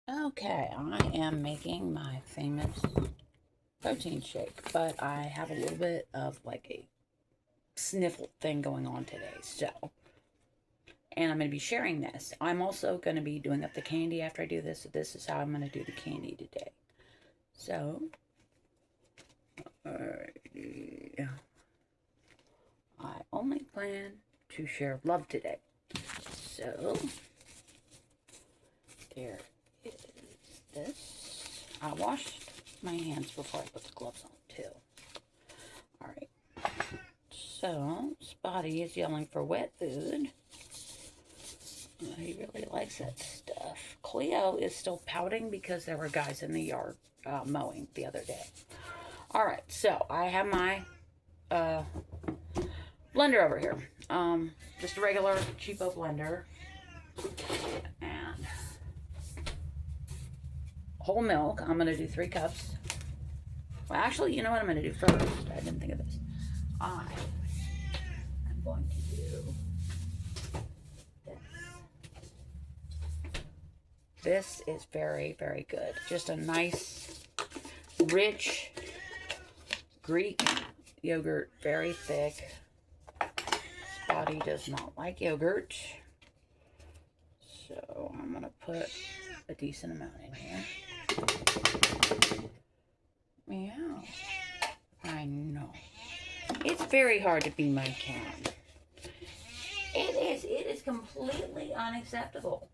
Okay, I am making my famous protein shake, but I have a little bit of like a sniffle thing going on today. And I'm going to be sharing this. I'm also going to be doing up the candy after I do this. So this is how I'm going to do the candy today. So, I only plan to share love today. So, there is this. I washed my hands before I put the gloves on too. Alright. So, Spotty is yelling for wet food. He really likes that stuff. Cleo is still pouting because there were guys in the yard mowing the other day. Alright, so I have my blender over here. Just a regular cheapo blender. And whole milk. I'm going to do 3 cups. Well, actually, you know what I'm going to do first? I didn't think of this. I'm going to do this. This is very, very good. Just a nice, rich Greek yogurt, very thick. Spotty does not like yogurt. So I'm going to put a decent amount in here. Meow. I know. It's very hard to be my cat. It is completely unacceptable.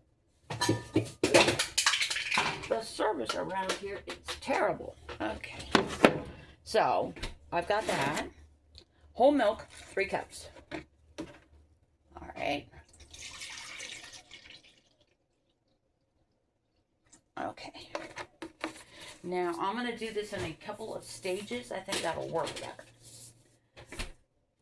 The service around here is terrible. Okay. So, I've got that. Whole milk, 3 cups. Alright. Okay. Now, I'm going to do this in a couple of stages. I think that'll work better.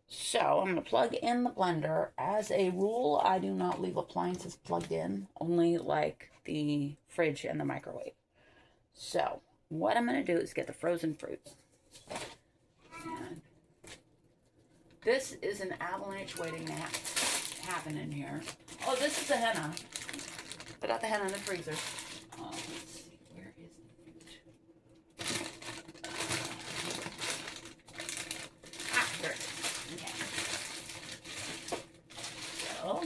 So, I'm going to plug in the blender. As a rule, I do not leave appliances plugged in. Only like the fridge and the microwave. So, what I'm going to do is get the frozen fruit. And this is an avalanche waiting to happen in here. Oh, this is the henna. I got the henna in the freezer. Let's see, where is the fruit? There it is. Okay. So,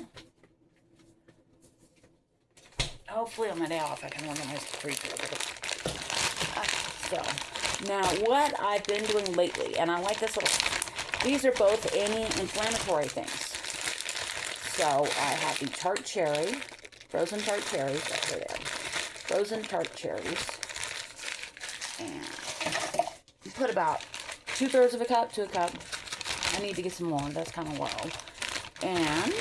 hopefully on my day off I can organize the freezer. So, now what I've been doing lately, and I like this little, these are both anti-inflammatory things. So, I have the tart cherry, frozen tart cherries, that's right there. Frozen tart cherries. And you put about 2/3 of a cup to a cup. I need to get some more, that's kind of low. And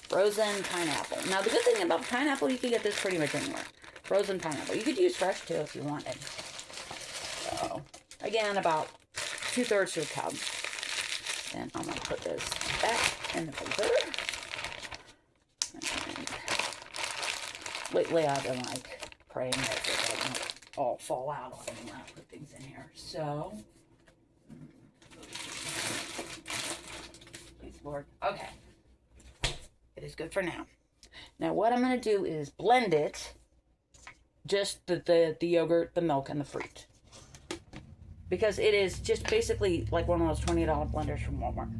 frozen pineapple. Now, the good thing about pineapple, you can get this pretty much anywhere. Frozen pineapple. You could use fresh too if you wanted. So, again, about 2/3 to a cup. And I'm going to put this back in the freezer. And lately, I've been like praying that it doesn't all fall out on me when I put things in here. So, please, Lord. Okay. It is good for now. Now, what I'm going to do is blend it. Just the yogurt, the milk, and the fruit. Because it is just basically like one of those $20 blenders from Walmart.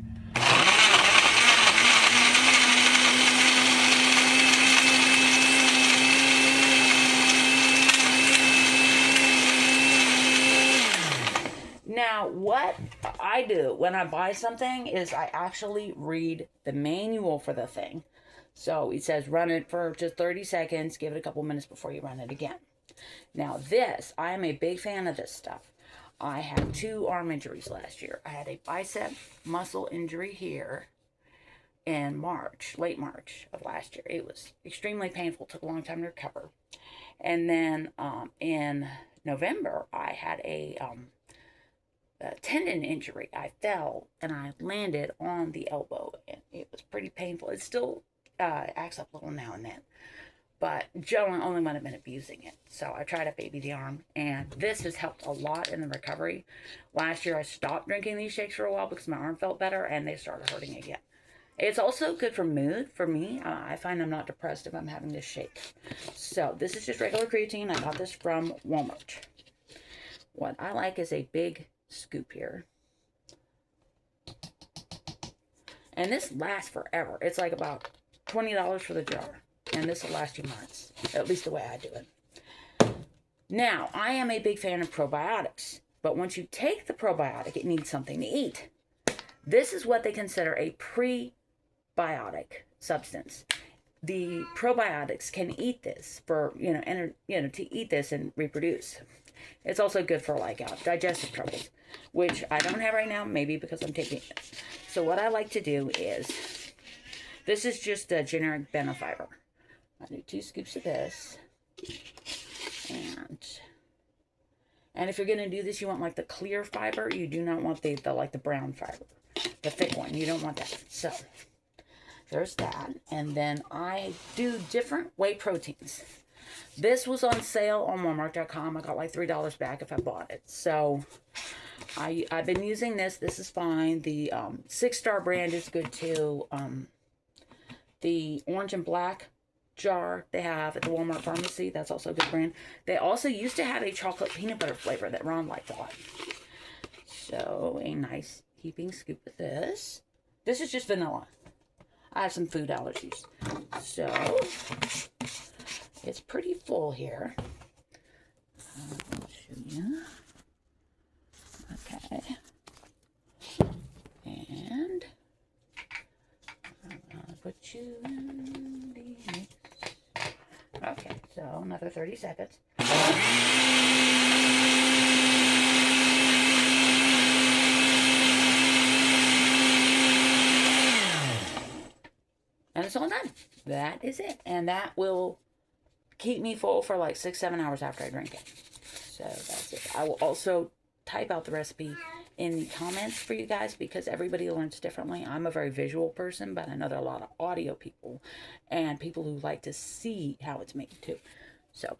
Now, what I do when I buy something is I actually read the manual for the thing. So it says run it for just 30 seconds, give it a couple minutes before you run it again. Now this, I am a big fan of this stuff. I had 2 arm injuries last year. I had a bicep muscle injury here in March, late March of last year. It was extremely painful, took a long time to recover. And then in November, I had a tendon injury. I fell and I landed on the elbow and it was pretty painful. It still acts up a little now and then, but Joe only might have been abusing it. So I tried to baby the arm, and this has helped a lot in the recovery. Last year I stopped drinking these shakes for a while because my arm felt better and they started hurting again. It's also good for mood. For me, I find I'm not depressed if I'm having this shake. So this is just regular creatine. I got this from Walmart. What I like is a big scoop here. And this lasts forever. It's like about $20 for the jar. And this will last you months. At least the way I do it. Now, I am a big fan of probiotics. But once you take the probiotic, it needs something to eat. This is what they consider a prebiotic substance. The probiotics can eat this for, to eat this and reproduce. It's also good for like digestive troubles, which I don't have right now, maybe because I'm taking it. So what I like to do is, this is just a generic Benefiber. I do 2 scoops of this. And if you're going to do this, you want like the clear fiber. You do not want the brown fiber, the thick one. You don't want that. So there's that. And then I do different whey proteins. This was on sale on Walmart.com. I got like $3 back if I bought it. So I've been using this. This is fine. The 6-star brand is good too. The orange and black jar they have at the Walmart pharmacy, that's also a good brand. They also used to have a chocolate peanut butter flavor that Ron liked a lot. So a nice heaping scoop of this. This is just vanilla. I have some food allergies, so it's pretty full here. I'll show you. Okay, and I'll put you in the mix. Okay, so another 30 seconds. And it's all done. That is it. And that will keep me full for like 6-7 hours after I drink it. So that's it. I will also type out the recipe in the comments for you guys because everybody learns differently. I'm a very visual person, but I know there are a lot of audio people and people who like to see how it's made too. So